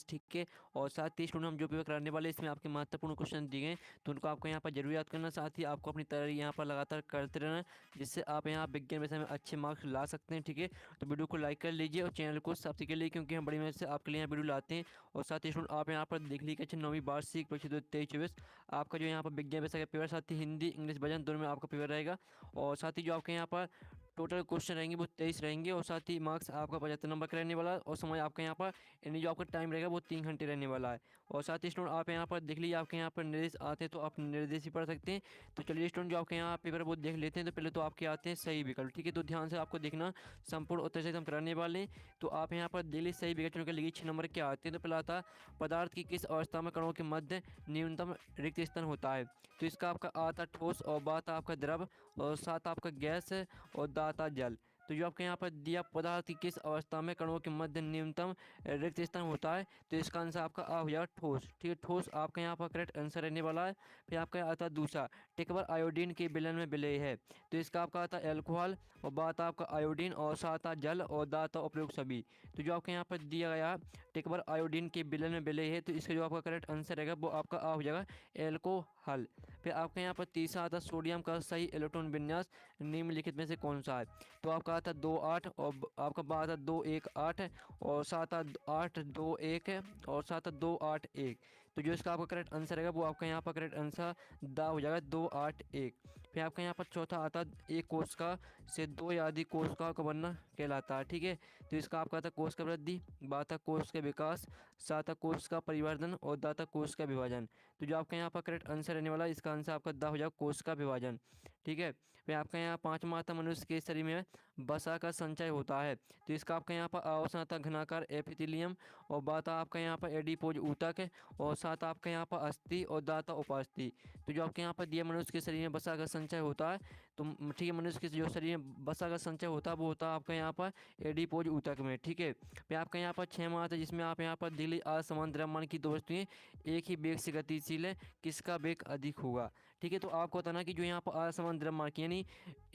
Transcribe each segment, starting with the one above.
ठीक है। और साथ ही स्टूडेंट हम जो पेपर कराने वाले इसमें आपके महत्वपूर्ण क्वेश्चन दिए गए तो उनको आपको यहाँ पर जरूर याद करना, साथ ही आपको अपनी तैयारी यहाँ पर लगातार करते रहना, जिससे आप यहाँ विज्ञान विषय में अच्छे मार्क्स ला सकते हैं। ठीक है, तो वीडियो को लाइक कर लीजिए और चैनल को सब्सक्राइब कर लीजिए, क्योंकि हम बड़ी मेहनत से आपके लिए यहाँ वीडियो लाते हैं। और साथ ही स्टूडेंट आप यहाँ पर देख लीजिए कि 9वीं वार्षिक परीक्षा 2023-24 आपका जो यहाँ पर विज्ञान विषय का पेपर, साथ ही हिंदी इंग्लिश वजन दोनों में आपका पेपर रहेगा। और साथ ही जो आपके यहाँ पर टोटल क्वेश्चन रहेंगे वो 23 रहेंगे, और साथ ही मार्क्स आपका 75 नंबर का रहने वाला है। और समय आपका यहाँ पर यानी जो आपका टाइम रहेगा वो 3 घंटे रहने वाला है। और साथ ही स्टूडेंट आप यहाँ पर देख लीजिए आपके यहाँ पर निर्देश आते हैं तो आप निर्देश ही पढ़ सकते हैं। तो चलिए स्टूडेंट जो आपके यहाँ पेपर वो देख लेते हैं। तो पहले तो आपके आते हैं सही विकल्प। ठीक है, तो ध्यान से आपको देखना, संपूर्ण उत्तर से हम कराने वाले हैं। तो आप यहाँ पर दिल्ली सही विकल्प के लिए 6 नंबर के आते हैं। तो पहला आता पदार्थ की किस अवस्था में कणों के मध्य न्यूनतम रिक्त स्थान होता है। तो इसका आपका आता ठोस, और बात आपका द्रव, और सात आपका गैस, और दाता जल। तो जो आपके यहाँ पर दिया पदार्थ की किस अवस्था में कणों के मध्य न्यूनतम रिक्त स्थान होता है, तो इसका आंसर आपका आ हो जाएगा ठोस। ठीक है, ठोस आपका यहाँ पर करेक्ट आंसर रहने वाला है। फिर आपका आता है दूसरा, टिकबर आयोडीन के विलयन में विलेय है। तो इसका आपका आता है एल्कोहल, और बात आपका आयोडीन, और सात जल, और दाता उपयोग सभी। तो जो आपके यहाँ पर दिया गया टिकबर आयोडीन के विलयन में विलेय है, तो इसका जो आपका करेक्ट आंसर रहेगा वो आपका आ हो जाएगा एल्कोहल। फिर आपके यहाँ पर तीसरा आता है सोडियम का सही इलेक्ट्रॉन विन्यास निम्नलिखित में से कौन सा है। तो आपका आता है 2 8, और आपका आता है 2 1 8, और 7 8 2 1 है, और 7 2 8 1। तो जो इसका आपका करेक्ट आंसर रहेगा वो आपका यहाँ पर करेक्ट आंसर दा हो जाएगा 2 8 1। फिर आपका यहाँ पर चौथा आता है एक कोशिका से 2 या अधिक कोशिका का बनना कहलाता है। ठीक है, तो इसका आपका आता है कोश का वृद्धि, बाता कोश का विकास, साता कोश का परिवर्धन, और दाता कोश का विभाजन। तो जो आपका यहाँ पर करेक्ट आंसर रहने वाला है इसका आंसर आपका दा हो जाएगा कोश का विभाजन। ठीक है, फिर आपका यहाँ पांचवा आता मनुष्य के शरीर में वसा का संचय होता है। तो इसका आपका यहाँ पर अवसान आता घनाकार एपिथेलियम, और बाता आपका यहाँ पर एडिपोज ऊतक, और सात आपका यहाँ पर अस्थि, और दाता उपास्थि। तो जो आपके यहाँ पर दिया मनुष्य के शरीर में वसा का संचय होता है, तो ठीक है, मनुष्य के जो शरीर में वसा का संचय होता है वो होता है आपका यहाँ पर एडिपोज ऊतक में। ठीक है, फिर आपका यहाँ पर 6वां आता है जिसमें आप यहाँ पर दिल्ली असमान द्रव्यमान की दो वस्तुएं एक ही वेग से गतिशील है, किसका वेग अधिक होगा। ठीक है, तो आपको बताना कि जो यहाँ पर असमान द्रव्यमान की यानी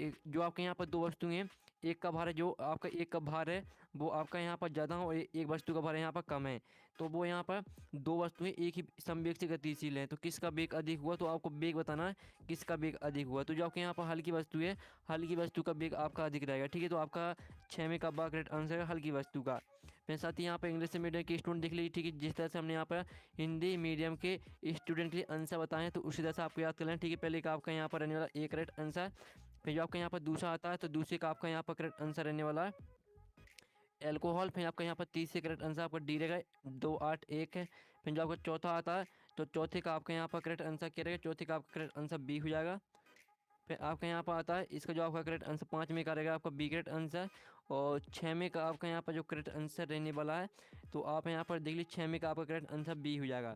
जो आपके यहाँ पर दो वस्तुएं हैं, एक का भार है, जो आपका एक का भार है वो आपका यहाँ पर ज़्यादा हो, और एक वस्तु का भार यहाँ पर कम है, तो वो यहाँ पर दो वस्तुएं एक ही समवेग से गतिशील हैं, तो किसका वेग अधिक हुआ। तो आपको वेग बताना है किसका वेग अधिक हुआ। तो जो आपके यहाँ पर हल्की वस्तु है, हल्की वस्तु का वेग आपका अधिक रहेगा। ठीक है, तो आपका 6वें का बा करेक्ट आंसर है हल्की वस्तु का। फिर साथ ही यहाँ पर इंग्लिश मीडियम के स्टूडेंट देख लीजिए। ठीक है, जिस तरह से हमने यहाँ पर हिंदी मीडियम के स्टूडेंट के लिए आंसर बताए हैं तो उसी तरह से आपको याद कर लेना। ठीक है, पहले का आपका यहाँ पर रहने वाला एक करेक्ट आंसर। फिर जो आपका यहाँ पर दूसरा आता है तो दूसरे का आपका यहाँ पर करेक्ट आंसर रहने वाला है एल्कोहल। फिर आपका यहाँ पर तीसरे करेक्ट आंसर आपका डी रहेगा 2 8 1 है। फिर जो आपका चौथा आता है तो चौथे का आपका यहाँ पर करेक्ट आंसर क्या रहेगा, चौथे का आपका करेक्ट आंसर बी हो जाएगा। फिर आपका यहाँ पर आता है इसका जो आपका करेक्ट आंसर 5वें का रहेगा आपका बी करेक्ट आंसर, और 6वें का आपका यहाँ पर जो करेक्ट आंसर रहने वाला है तो आप यहाँ पर देख लीजिए 6वें का आपका करेक्ट आंसर बी हो जाएगा।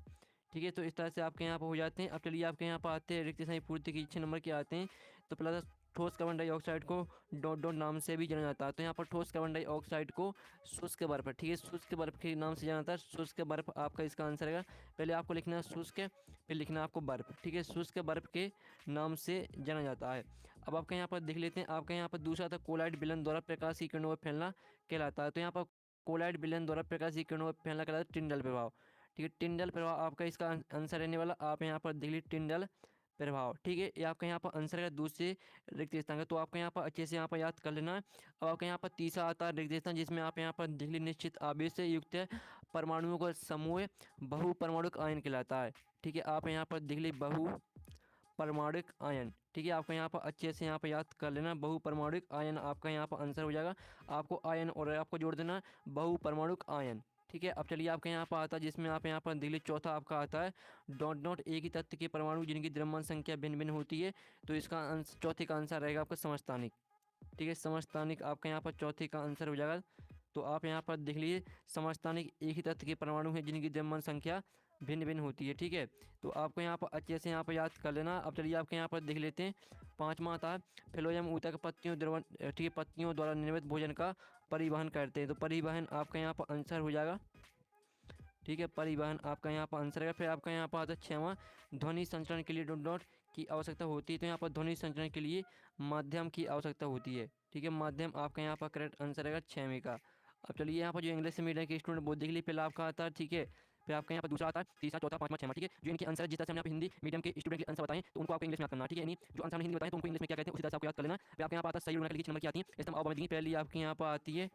ठीक है, तो इस तरह से आपके यहाँ पर हो जाते हैं। अब चलिए आपके यहाँ पर आते हैं रिक्त स्थान पूर्ति के 6 नंबर के आते हैं। तो पहला ठोस carbon dioxide co dot dot नाम से भी जाना जाता है। तो यहाँ पर ठोस कार्बन डाइऑक्साइड को शुष्क बर्फ, ठीक है, शुष्क बर्फ के नाम से जाना जाता है। शुष्क बर्फ आपका इसका आंसर रहेगा। पहले आपको लिखना है शुष्क, फिर लिखना है आपको बर्फ। ठीक है, शुष्क बर्फ के नाम से जाना जाता है। अब आपका यहाँ पर देख लेते हैं, आपका यहाँ पर दूसरा था कोलाइड विलन द्वारा प्रकाश की किरणों में फैलना कहलाता है। तो यहाँ पर कोलाइड विलन द्वारा प्रकाश की किरणों में फैलना कहलाता है टिंडल प्रभाव। ठीक है, टिंडल प्रभाव आपका इसका आंसर रहने वाला। आप यहाँ पर देख लीजिए टिंडल प्रभाव। ठीक है, ये आपका यहाँ पर आंसर है दूसरे रिक्त स्थान का, तो आपको यहाँ पर अच्छे से यहाँ पर याद कर लेना है। अब आपका यहाँ पर तीसरा आता है रिक्त स्थान जिसमें आप यहाँ पर देख लीजिए निश्चित आवेश से युक्त परमाणुओं का समूह बहु परमाणुक आयन कहलाता है। ठीक है, आप यहाँ पर देख लीजिए बहु परमाणुक आयन। ठीक है, आपको यहाँ पर अच्छे से यहाँ पर याद कर लेना बहु परमाणुक आयन आपका यहाँ पर आंसर हो जाएगा। आपको आयन और आपको जोड़ देना बहु परमाणुक आयन। ठीक है, अब चलिए आपके यहाँ पर आता है जिसमें आप यहाँ पर दिल्ली चौथा आपका आता है डॉट डॉट एक ही तत्व के परमाणु जिनकी द्रव्यमान संख्या भिन्न भिन्न होती है। तो इसका चौथे का आंसर रहेगा आपका समस्थानिक। ठीक है, समस्थानिक आपका यहाँ पर चौथे का आंसर हो जाएगा। तो आप यहाँ पर देख लीजिए समस्थानिक एक ही तत्व के परमाणु हैं जिनकी द्रव्यमान संख्या भिन्न भिन्न होती है। ठीक है, तो आपको यहाँ पर अच्छे से यहाँ पर याद कर लेना। अब चलिए आपके यहाँ पर देख लेते हैं पाँचवा आता है फिलोयम ऊतक पत्तियों द्रवन, ठीक है, पत्तियों द्वारा निर्मित भोजन का परिवहन करते हैं। तो परिवहन आपका यहाँ पर आंसर हो जाएगा। ठीक है, परिवहन आपका यहाँ पर आंसर है। फिर आपका यहाँ पर आता है 6वां ध्वनि संचरण के लिए डॉट डॉट की आवश्यकता होती है। तो यहाँ पर ध्वनि संचरण के लिए माध्यम की आवश्यकता होती है। ठीक है, माध्यम आपका यहाँ पर करेक्ट आंसर रहेगा 6वें का। अब चलिए यहाँ पर जो इंग्लिश मीडियम के स्टूडेंट वो देख लीजिए, पहला आपका आता है, ठीक है। फिर आपका यहाँ पर दूसरा आता है, तीसरा, चौथा, पांचवा, छठवां, ठीक है। जो इनके आंसर है, जिस तरह से हमने आप हिंदी मीडियम के स्टूडेंट के आंसर बताएं तो उनको आपको इंग्लिश में याद करना है, ठीक है। यानी जो आंसर हमने हिंदी बताएं तो उनको इंग्लिश में क्या कहते हैं उसी तरह से आपको याद कर लेना। फिर आपके यहाँ पर आता है सही उड़ने के लिए नंबर की आती है, इसमें आप देंगे पहली आपके यहाँ पर आती है,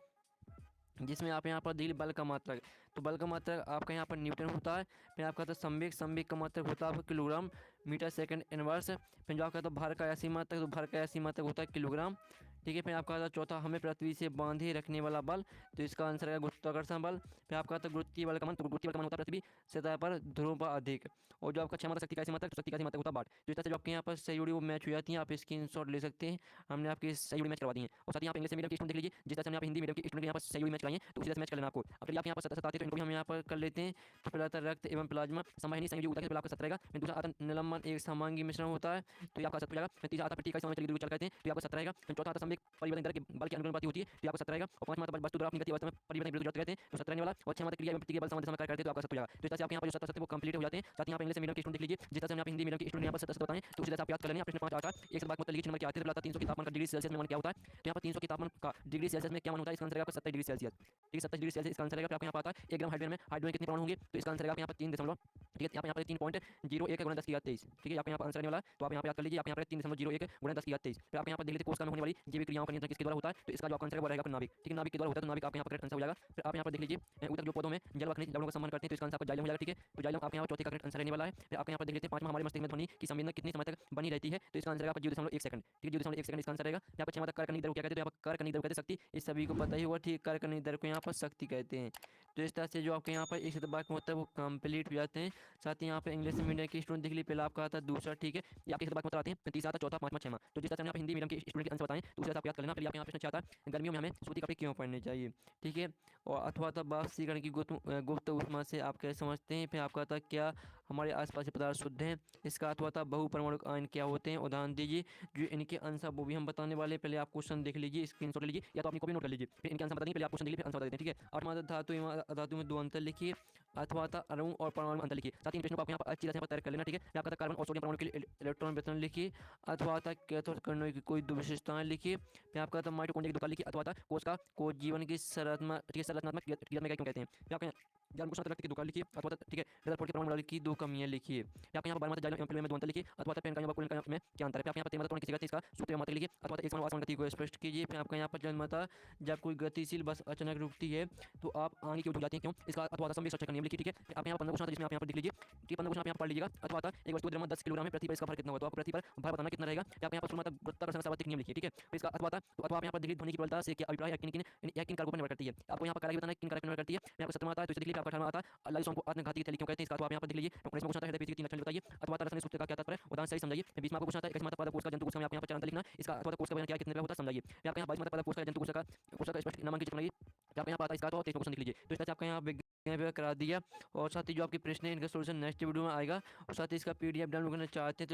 जिसमें आप यहाँ पर दिल बल का मात्रक, तो बल का मात्रक आपका यहाँ पर न्यूटन होता है। फिर आपका था संवेग, संवेग का मात्रक होता है किलोग्राम मीटर सेकंड इनवर्स। फिर जो आपका तो भार का ऐसी मात्रक, तो भार का ऐसी मात्रक होता है किलोग्राम, ठीक है। फिर आपका था चौथा, हमें पृथ्वी से बांधे रखने वाला बल, तो इसका आंसर है गुरुत्वाकर्षण बल। फिर आपका था गुरुत्वीय बल का मान, तो गुरुत्वीय बल का मान होता है पृथ्वी सतह पर ध्रुव पर अधिक। और जो आपका छह मात्रक शक्ति का ऐसी मात्रक, शक्ति का ऐसी मात्रक होता है वाट। तो इस तरह से जो आपके यहाँ पर सही जुड़ी वो मैच हो जाती है, आप स्क्रीनशॉट ले सकते हैं, हमने आपकी सही जुड़ी मैच करवा दी है। और साथ ही आप इंग्लिश मीडियम की स्टूडेंट देख लीजिए, जिस तरह से हमने आप हिंदी मीडियम की स्टूडेंट यहाँ पर सही जुड़ी मैच कराई है, तो उसी तरह से मैच कर लेना आपको। अब चलिए आप यहाँ पर 17 आते हैं तो इनको भी हम यहाँ पर कर लेते हैं। तो पहला आता है रक्त एवं प्लाज्मा समाहिनी संयोजी ऊतक, पहला आपका 17 रहेगा। फिर दूसरा आता है निलंबन एक समांगी मिश्रण होता है, तो ये आपका 17 हो जाएगा। फिर तीसरा आता है पट्टी का समांगी चल कहते हैं, तो ये आपका 17 रहेगा। फिर चौथा आता है संवेग परिवर्तन दर के बल के अनुपाती होती है, तो ये आपका 17 रहेगा। और पांचवा आता है वस्तु द्वारा अपनी गति अवस्था में परिवर्तन विरुद्ध कहते हैं, तो 17 रहने वाला। और छह आता है क्रिया एवं प्रतिक्रिया बल समांतर समय कार्य करते हैं, तो आपका 17 हो जाएगा। तो इस तरह से आप यहाँ पर जो 17 वो कंप्लीट हो जाते हैं। साथ ही आप इंग्लिश मीडियम के स्टूडेंट देख लीजिए, जिस तरह से आप हिंदी मीडियम के स्टूडेंट यहाँ पर 17 बताएं, तो उसी तरह से आप याद कर लेंगे। प्रश्न 5 आता है, एक से बात मतलब लिखित नंबर क्या आते हैं, 300 के तापमान का डिग्री सेल्सियस में मान क्या होता है। तो यहाँ पर 300 के तापमान का डिग्री सेल्सियस में क्या मान होता है, इसका आंसर है आपका 27 डिग्री सेल्सियस, ठीक है। 27 डिग्री सेल्सियस इसका आंसर है। आपको यहाँ पर आता है 1 ग्राम हाइड्रोजन में हाइड्रोजन कितने परमाणु होंगे, तो इसका आंसर है यहाँ पर 3 दशमलव, ठीक है। यहाँ पर 3.01 गुणा 10 की घात 23, ठीक है। आपको यहाँ पर आंसर आने वाला है, तो आप यहाँ पर याद कर लीजिए। आप यहाँ पर 3.01 गुणा 10 की घात 23। फिर आप यहाँ पर देख लीजिए कोशिका में होने वाली जैविक क्रियाओं का नियंत्रण किसके द्वारा होता है, तो इसका जो आपका आंसर है वो रहेगा आपका नाभिक, ठीक है। नाभिक के द्वारा होता है, तो नाभिक आपका यहाँ पर करेक्ट आंसर हो जाएगा। फिर आप यहाँ पर देख लीजिए ऊतक जो पौधों में जल व खनिज लवणों का सम्मान करते हैं, तो इसका आंसर आपका जाइलम हो जाएगा, ठीक है। तो जाइलम आपके यहाँ पर चौथे का करेक्ट आंसर रहने वाला है। फिर आपके यहाँ पर देख लेते हैं पांचवा, हमारे मस्तिष्क में ध्वनि की संवेदना कितने समय तक बनी रहती है, तो इसका आंसर है आपका 0.1 सेकंड, ठीक है। 0.1 सेकंड इसका आंसर रहेगा। यहाँ पर छह तक कार्य करने की दर को क्या कहते हैं, तो यहाँ पर कार्य करने की दर को कहते हैं शक्ति, इस सभी को पता ही होगा, ठीक। कार्य करने की दर को यहाँ पर शक्ति कहते हैं। तो इस तरह से जो आपके यहाँ पर एक शतभाग में होता है वो कंप्लीट हो जाते हैं। साथ ही यहाँ पे इंग्लिश मीडियम के स्टूडेंट देख लीजिए, पहला आपका आता है, दूसरा, ठीक है, ये आपके शतभाग में आते हैं। फिर तीसरा आता है, चौथा, पांचवा, छठवां। तो जिस तरह से आप हिंदी मीडियम के स्टूडेंट के आंसर बताएं, तो उसे आप याद कर लेना। फिर आप यहाँ प्रश्न आता है गर्मियों में हमें सूती कपड़े क्यों पहनने चाहिए, ठीक है। और अथवा तब वाष्पीकरण की गुप्त ऊष्मा से आप कैसे समझते हैं। फिर आपका आता है क्या हमारे आसपास के पदार्थ शुद्ध हैं, इसका अथवा था बहुपरमाणुक आयन क्या होते हैं, उदाहरण दीजिए। जो इनके आंसर वो भी हम बताने वाले हैं। पहले आप क्वेश्चन देख लीजिए, स्क्रीनशॉट लीजिए या तो अपनी कॉपी नोट कर लीजिए, फिर इनके आंसर बता देंगे। पहले आप क्वेश्चन देख लीजिए, फिर आंसर बता देते हैं, ठीक है। आठवां धातु एवं अधातु में 2 अंतर लिखिए, अथवा था अणु और परमाणु में अंतर लिखिए। साथ ही इन प्रश्नों को आप यहाँ पर अच्छी तरह से तैयार कर लेना, ठीक है। आपका था कार्बन और सोडियम परमाणु के लिए इलेक्ट्रॉन वितरण लिखिए, अथवा था कैथोड कणों की कोई 2 विशेषताएं लिखिए। फिर आपका था माइटोकॉन्ड्रिया की 2 कार्य लिखिए, अथवा था कोश का कोश जीवन की संरचनात्मक क्रिया में क्या क्यों कहते हैं। फिर आपका जानबूझकर रक्त की 2 कार्य लिखिए, अथवा ठीक है परमाणु मॉडल की 2 कमियां लिखिए। आप यहाँ पर बारह जाइलम एम्पीरियम में 2 अंतर लिखिए, अथवा पेन का में क्या अंतर है। आप यहाँ पर तेरह किसी गति इसका सूत्र मात्रा लिखिए, अथवा एक समान आसमान गति को स्पष्ट कीजिए। फिर आपका यहाँ पर जन्मतः जब कोई गतिशील बस अचानक रुकती है तो आप आगे क्यों झुक जाती है, क्यों, इसका अथवा संवेग सूचक का नियम लिखिए, ठीक है। फिर आप यहाँ पर 15 क्वेश्चन जिसमें आप यहाँ पर देख लीजिए, ठीक है। 15 क्वेश्चन आप यहाँ पढ़ लीजिएगा। अथवा एक वस्तु द्रव्यमान 10 किलोग्राम है, पृथ्वी पर इसका भार कितना होगा, तो आप पृथ्वी पर भार बताना कितना रहेगा। आप यहाँ पर शुरुआत गुरुत्वाकर्षण सार्वत्रिक नियम लिखिए, ठीक है। फिर इसका अथवा तो अथवा आप यहाँ पर देखिए ध्वनि की प्रबलता से क्या अभिप्राय है, किन कारकों पर निर्भर करती है। आपको यहाँ पर कारक बताना है किन कारक पर निर्भर करती है। यहाँ पर 17वां आता है, तो इसे देख लीजिए। आपका 18वां आता है लाइसोम को आत्मघाती थैली क्यों कहते हैं, इसका आप यहाँ पर देख लीजिए। 19वां क्वेश्चन आता है हृदय पेशी के 3 लक्षण बताइए, अथवा रसायनिक सूत्र का क्या तात्पर्य, उदाहरण सही समझाइए। 20वां आपको क्वेश्चन आता है 21वां पादप कोश का जंतु कोश में आप यहाँ पर 4 अंतर लिखना, इसका अथवा कोश का वजन क्या कितने का होता है समझाइए। फिर आपका यहाँ 22वां पादप कोश का जंतु कोश का स्पष्ट नामांकित बनाइए। आप यहाँ पर आता है इसका तो 23वां क्वेश्चन लिख लीजिए। तो इस तरह से आपका यहाँ विज्ञान विभाग करा दिया। और साथ ही जो आपके प्रश्न है इनका सोल्यूशन नेक्स्ट वीडियो में आएगा। और साथ ही इसका PDF डाउनलोड करना चाहते हैं तो